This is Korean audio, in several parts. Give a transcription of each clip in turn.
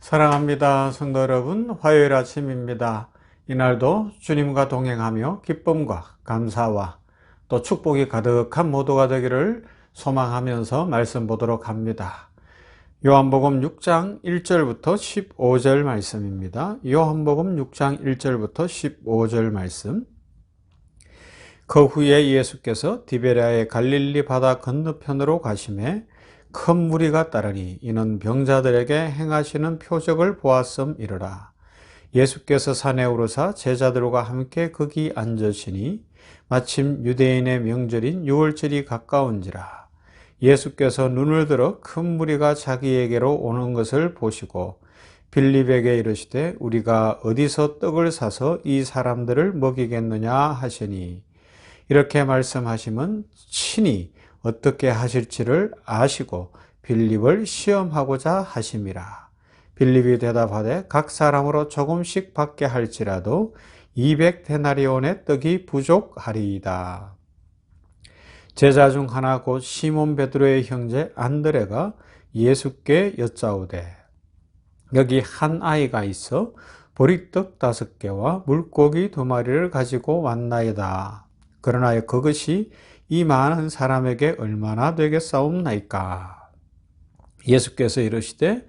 사랑합니다. 성도 여러분, 화요일 아침입니다. 이날도 주님과 동행하며 기쁨과 감사와 또 축복이 가득한 모두가 되기를 소망하면서 말씀 보도록 합니다. 요한복음 6장 1절부터 15절 말씀입니다. 요한복음 6장 1절부터 15절 말씀. 그 후에 예수께서 디베랴의 갈릴리 바다 건너편으로 가시매 큰 무리가 따르니 이는 병자들에게 행하시는 표적을 보았음이러라. 예수께서 산에 오르사 제자들과 함께 거기 앉으시니 마침 유대인의 명절인 유월절이 가까운지라. 예수께서 눈을 들어 큰 무리가 자기에게로 오는 것을 보시고 빌립에게 이르시되 우리가 어디서 떡을 사서 이 사람들을 먹이겠느냐 하시니, 이렇게 말씀하시면 친히 어떻게 하실지를 아시고 빌립을 시험하고자 하심이라. 빌립이 대답하되 각 사람으로 조금씩 받게 할지라도 200데나리온의 떡이 부족하리이다. 제자 중 하나 곧 시몬 베드로의 형제 안드레가 예수께 여짜오되 여기 한 아이가 있어 보리떡 5개와 물고기 2마리를 가지고 왔나이다. 그러나 그것이 이 많은 사람에게 얼마나 되겠사옵나이까. 예수께서 이르시되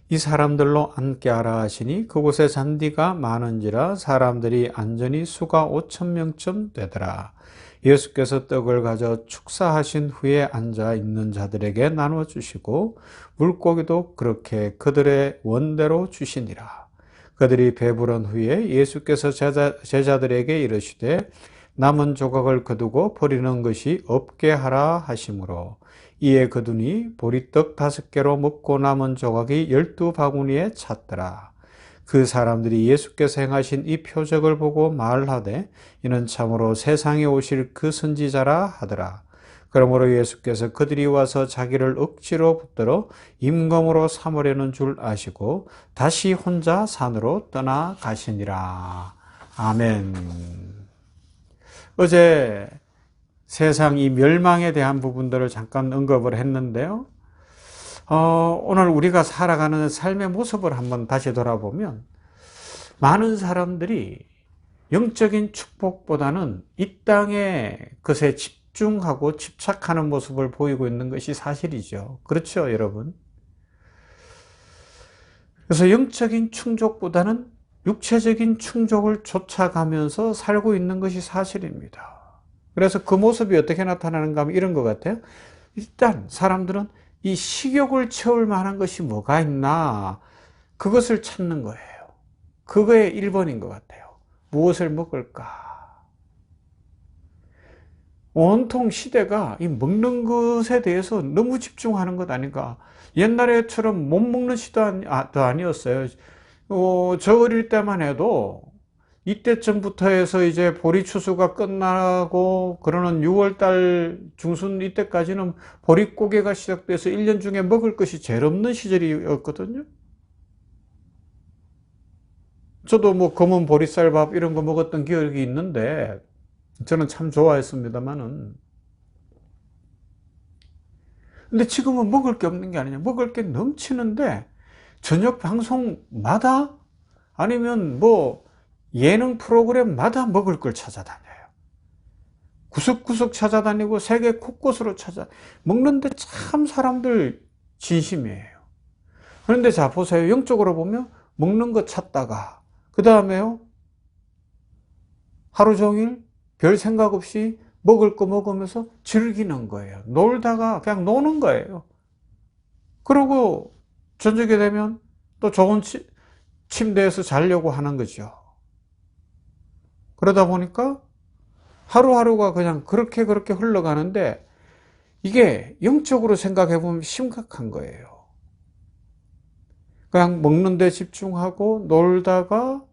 이 사람들로 앉게 하라 하시니 그곳에 잔디가 많은지라 사람들이 앉으니 수가 5,000명쯤 되더라. 예수께서 떡을 가져 축사하신 후에 앉아 있는 자들에게 나눠 주시고 물고기도 그렇게 그들의 원대로 주시니라. 그들이 배부른 후에 예수께서 제자들에게 이르시되 남은 조각을 거두고 버리는 것이 없게 하라 하시므로 이에 거두니 보리떡 5개로 먹고 남은 조각이 12바구니에 찼더라. 그 사람들이 예수께서 행하신 이 표적을 보고 말하되 이는 참으로 세상에 오실 그 선지자라 하더라. 그러므로 예수께서 그들이 와서 자기를 억지로 붙들어 임금으로 삼으려는 줄 아시고 다시 혼자 산으로 떠나가시니라. 아멘. 어제 세상 이 멸망에 대한 부분들을 잠깐 언급을 했는데요. 오늘 우리가 살아가는 삶의 모습을 한번 다시 돌아보면 많은 사람들이 영적인 축복보다는 이 땅의 것에 집중하고 집착하는 모습을 보이고 있는 것이 사실이죠. 그렇죠, 여러분? 그래서 영적인 충족보다는 육체적인 충족을 쫓아가면서 살고 있는 것이 사실입니다. 그래서 그 모습이 어떻게 나타나는가 하면 이런 것 같아요. 일단 사람들은 이 식욕을 채울 만한 것이 뭐가 있나, 그것을 찾는 거예요. 그거의 1번인 것 같아요. 무엇을 먹을까? 온통 시대가 이 먹는 것에 대해서 너무 집중하는 것 아닌가. 옛날에처럼 못 먹는 시대도 아니었어요. 저 어릴 때만 해도 이때쯤부터 해서 이제 보리 추수가 끝나고 그러는 6월달 중순 이때까지는 보릿고개가 시작돼서 1년 중에 먹을 것이 제일 없는 시절이었거든요. 저도 뭐 검은 보리쌀밥 이런 거 먹었던 기억이 있는데 저는 참 좋아했습니다만은. 근데 지금은 먹을 게 없는 게 아니냐. 먹을 게 넘치는데 저녁 방송마다 아니면 뭐 예능 프로그램마다 먹을 걸 찾아다녀요. 구석구석 찾아다니고 세계 곳곳으로 먹는데 참 사람들 진심이에요. 그런데 자 보세요. 영적으로 보면 먹는 거 찾다가 그 다음에요 하루 종일 별 생각 없이 먹을 거 먹으면서 즐기는 거예요. 놀다가 그냥 노는 거예요. 그리고 저녁에 되면 또 좋은 침대에서 자려고 하는 거죠. 그러다 보니까 하루하루가 그냥 그렇게 흘러가는데 이게 영적으로 생각해 보면 심각한 거예요. 그냥 먹는 데 집중하고 놀다가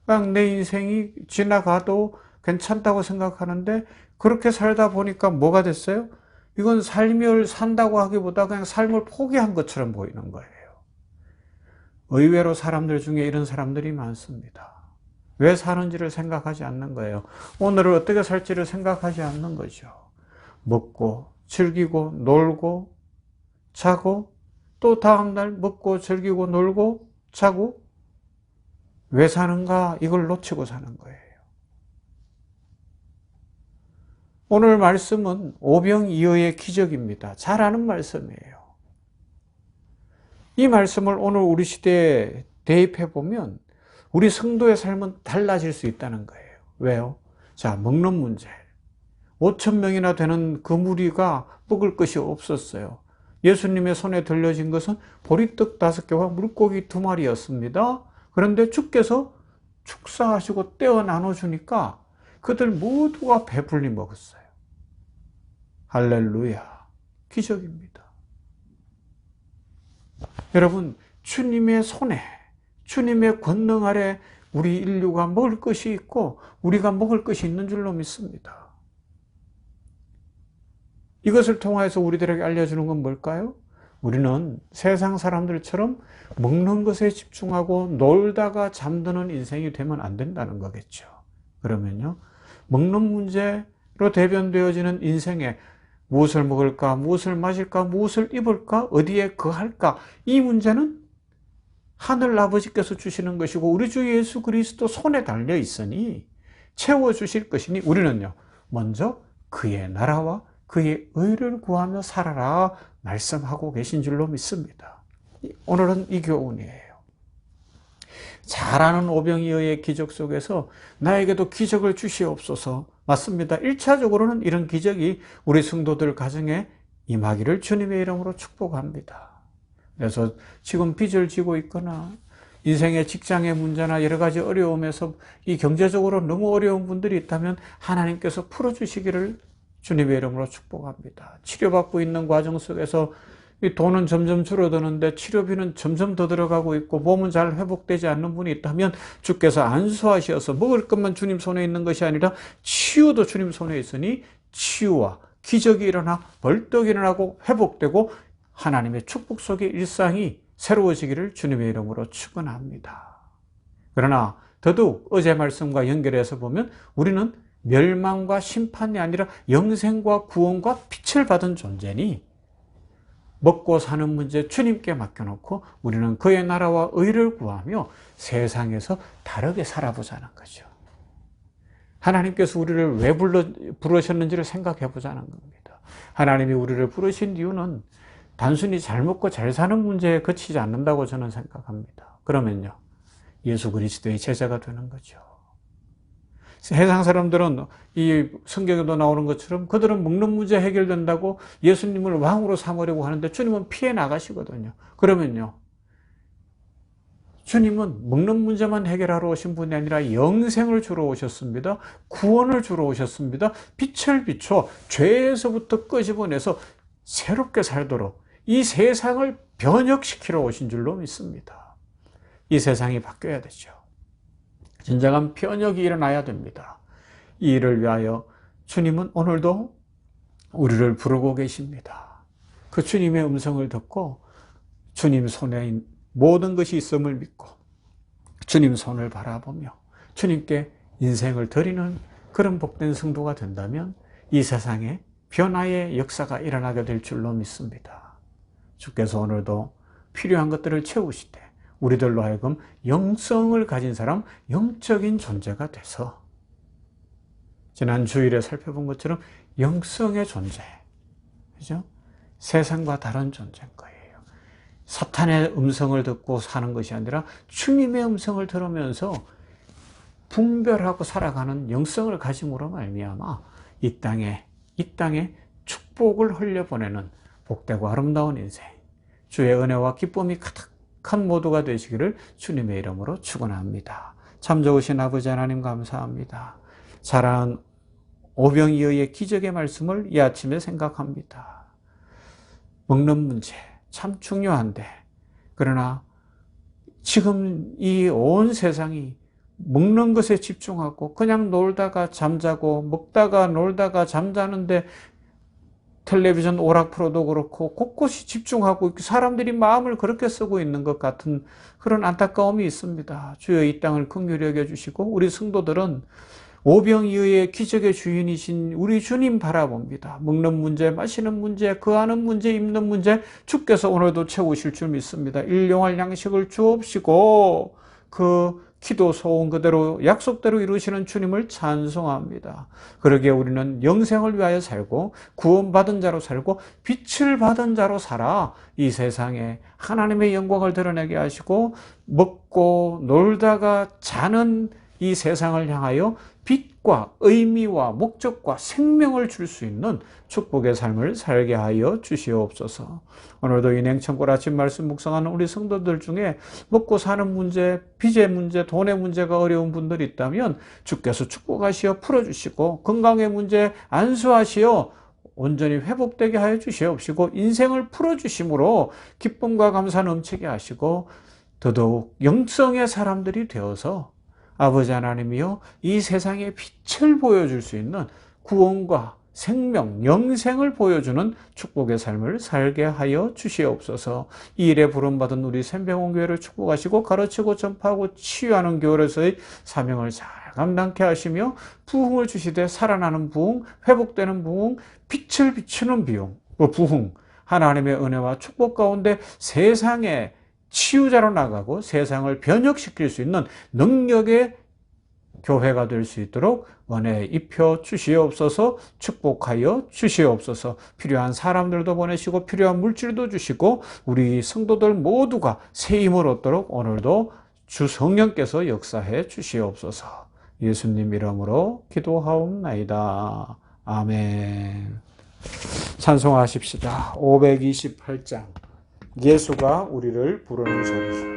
그냥 내 인생이 지나가도 괜찮다고 생각하는데 그렇게 살다 보니까 뭐가 됐어요? 이건 삶을 산다고 하기보다 그냥 삶을 포기한 것처럼 보이는 거예요. 의외로 사람들 중에 이런 사람들이 많습니다. 왜 사는지를 생각하지 않는 거예요. 오늘을 어떻게 살지를 생각하지 않는 거죠. 먹고 즐기고 놀고 자고 또 다음날 먹고 즐기고 놀고 자고 왜 사는가? 이걸 놓치고 사는 거예요. 오늘 말씀은 오병이어의 기적입니다. 잘 아는 말씀이에요. 이 말씀을 오늘 우리 시대에 대입해 보면 우리 성도의 삶은 달라질 수 있다는 거예요. 왜요? 자, 먹는 문제. 5천 명이나 되는 그 무리가 먹을 것이 없었어요. 예수님의 손에 들려진 것은 보리떡 5개와 물고기 2마리였습니다. 그런데 주께서 축사하시고 떼어 나눠주니까 그들 모두가 배불리 먹었어요. 할렐루야. 기적입니다. 여러분, 주님의 손에, 주님의 권능 아래 우리 인류가 먹을 것이 있고 우리가 먹을 것이 있는 줄로 믿습니다. 이것을 통해서 우리들에게 알려주는 건 뭘까요? 우리는 세상 사람들처럼 먹는 것에 집중하고 놀다가 잠드는 인생이 되면 안 된다는 거겠죠. 그러면요, 먹는 문제로 대변되어지는 인생에 무엇을 먹을까, 무엇을 마실까, 무엇을 입을까, 어디에 거할까, 이 문제는 하늘 아버지께서 주시는 것이고 우리 주 예수 그리스도 손에 달려 있으니 채워주실 것이니 우리는요, 먼저 그의 나라와 그의 의를 구하며 살아라 말씀하고 계신 줄로 믿습니다. 오늘은 이 교훈이에요. 잘 아는 오병이어의 기적 속에서 나에게도 기적을 주시옵소서. 맞습니다. 1차적으로는 이런 기적이 우리 성도들 가정에 임하기를 주님의 이름으로 축복합니다. 그래서 지금 빚을 지고 있거나 인생의 직장의 문제나 여러 가지 어려움에서 이 경제적으로 너무 어려운 분들이 있다면 하나님께서 풀어주시기를 주님의 이름으로 축복합니다. 치료받고 있는 과정 속에서 이 돈은 점점 줄어드는데 치료비는 점점 더 들어가고 있고 몸은 잘 회복되지 않는 분이 있다면 주께서 안수하셔서 먹을 것만 주님 손에 있는 것이 아니라 치유도 주님 손에 있으니 치유와 기적이 일어나 벌떡 일어나고 회복되고 하나님의 축복 속의 일상이 새로워지기를 주님의 이름으로 축원합니다. 그러나 더더욱 어제 말씀과 연결해서 보면 우리는 멸망과 심판이 아니라 영생과 구원과 빛을 받은 존재니 먹고 사는 문제 주님께 맡겨놓고 우리는 그의 나라와 의를 구하며 세상에서 다르게 살아보자는 거죠. 하나님께서 우리를 왜 부르셨는지를 생각해 보자는 겁니다. 하나님이 우리를 부르신 이유는 단순히 잘 먹고 잘 사는 문제에 그치지 않는다고 저는 생각합니다. 그러면요, 예수 그리스도의 제자가 되는 거죠. 세상 사람들은 이 성경에도 나오는 것처럼 그들은 먹는 문제 해결된다고 예수님을 왕으로 삼으려고 하는데 주님은 피해 나가시거든요. 그러면요, 주님은 먹는 문제만 해결하러 오신 분이 아니라 영생을 주러 오셨습니다. 구원을 주러 오셨습니다. 빛을 비춰 죄에서부터 끄집어내서 새롭게 살도록 이 세상을 변혁시키러 오신 줄로 믿습니다. 이 세상이 바뀌어야 되죠. 진정한 변혁이 일어나야 됩니다. 이 일을 위하여 주님은 오늘도 우리를 부르고 계십니다. 그 주님의 음성을 듣고 주님 손에 모든 것이 있음을 믿고 주님 손을 바라보며 주님께 인생을 드리는 그런 복된 성도가 된다면 이 세상에 변화의 역사가 일어나게 될 줄로 믿습니다. 주께서 오늘도 필요한 것들을 채우시되 우리들로 하여금 영성을 가진 사람, 영적인 존재가 돼서 지난 주일에 살펴본 것처럼 영성의 존재, 그죠? 세상과 다른 존재인 거예요. 사탄의 음성을 듣고 사는 것이 아니라 주님의 음성을 들으면서 분별하고 살아가는 영성을 가짐으로 말미암아 이 땅에 축복을 흘려보내는 복되고 아름다운 인생, 주의 은혜와 기쁨이 가득한 모두가 되시기를 주님의 이름으로 축원합니다. 참 좋으신 아버지 하나님 감사합니다. 자라는 오병이어의 기적의 말씀을 이 아침에 생각합니다. 먹는 문제 참 중요한데, 그러나 지금 이 온 세상이 먹는 것에 집중하고 그냥 놀다가 잠자고 먹다가 놀다가 잠자는데 텔레비전 오락 프로도 그렇고 곳곳이 집중하고 사람들이 마음을 그렇게 쓰고 있는 것 같은 그런 안타까움이 있습니다. 주여 이 땅을 긍휼히 여겨주시고 우리 성도들은 오병이어의 기적의 주인이신 우리 주님 바라봅니다. 먹는 문제, 마시는 문제, 거하는 문제, 입는 문제 주께서 오늘도 채우실 줄 믿습니다. 일용할 양식을 주옵시고 그 기도 소원 그대로 약속대로 이루시는 주님을 찬송합니다. 그러기에 우리는 영생을 위하여 살고 구원받은 자로 살고 빛을 받은 자로 살아 이 세상에 하나님의 영광을 드러내게 하시고 먹고 놀다가 자는 이 세상을 향하여 빛과 의미와 목적과 생명을 줄 수 있는 축복의 삶을 살게 하여 주시옵소서. 오늘도 이 냉천골 아침 말씀 묵상하는 우리 성도들 중에 먹고 사는 문제, 빚의 문제, 돈의 문제가 어려운 분들이 있다면 주께서 축복하시어 풀어주시고 건강의 문제 안수하시어 온전히 회복되게 하여 주시옵시고 인생을 풀어주심으로 기쁨과 감사 넘치게 하시고 더더욱 영성의 사람들이 되어서 아버지 하나님이여 이 세상에 빛을 보여줄 수 있는 구원과 생명, 영생을 보여주는 축복의 삶을 살게 하여 주시옵소서. 이 일에 부름받은 우리 샘병원교회를 축복하시고 가르치고 전파하고 치유하는 교회로서의 사명을 잘 감당케 하시며 부흥을 주시되 살아나는 부흥, 회복되는 부흥, 빛을 비추는 부흥, 하나님의 은혜와 축복 가운데 세상에 치유자로 나가고 세상을 변혁시킬 수 있는 능력의 교회가 될 수 있도록 은혜 입혀 주시옵소서. 축복하여 주시옵소서. 필요한 사람들도 보내시고 필요한 물질도 주시고 우리 성도들 모두가 새 힘을 얻도록 오늘도 주 성령께서 역사해 주시옵소서. 예수님 이름으로 기도하옵나이다. 아멘. 찬송하십시다. 528장 예수가 우리를 부르는 소리.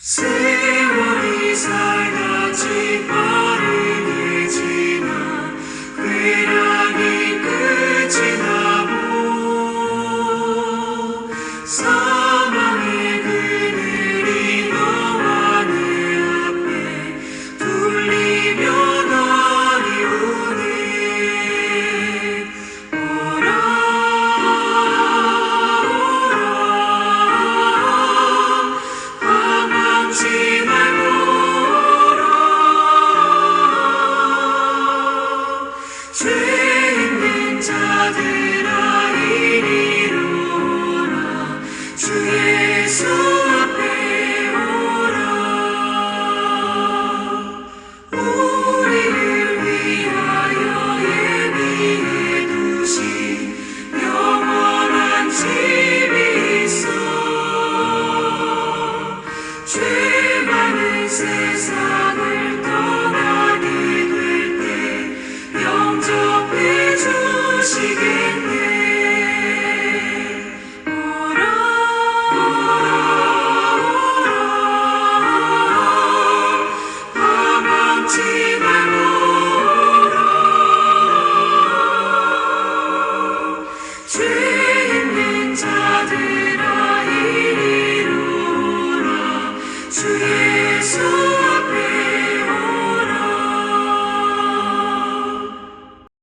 세월이 살같이 빠르게 지나 쾌락이 끝이 나고 사망의 그늘이 너와 내 앞에 둘리며 날이 오네. 오라 방황치 말고 오라. 죄 있는 자들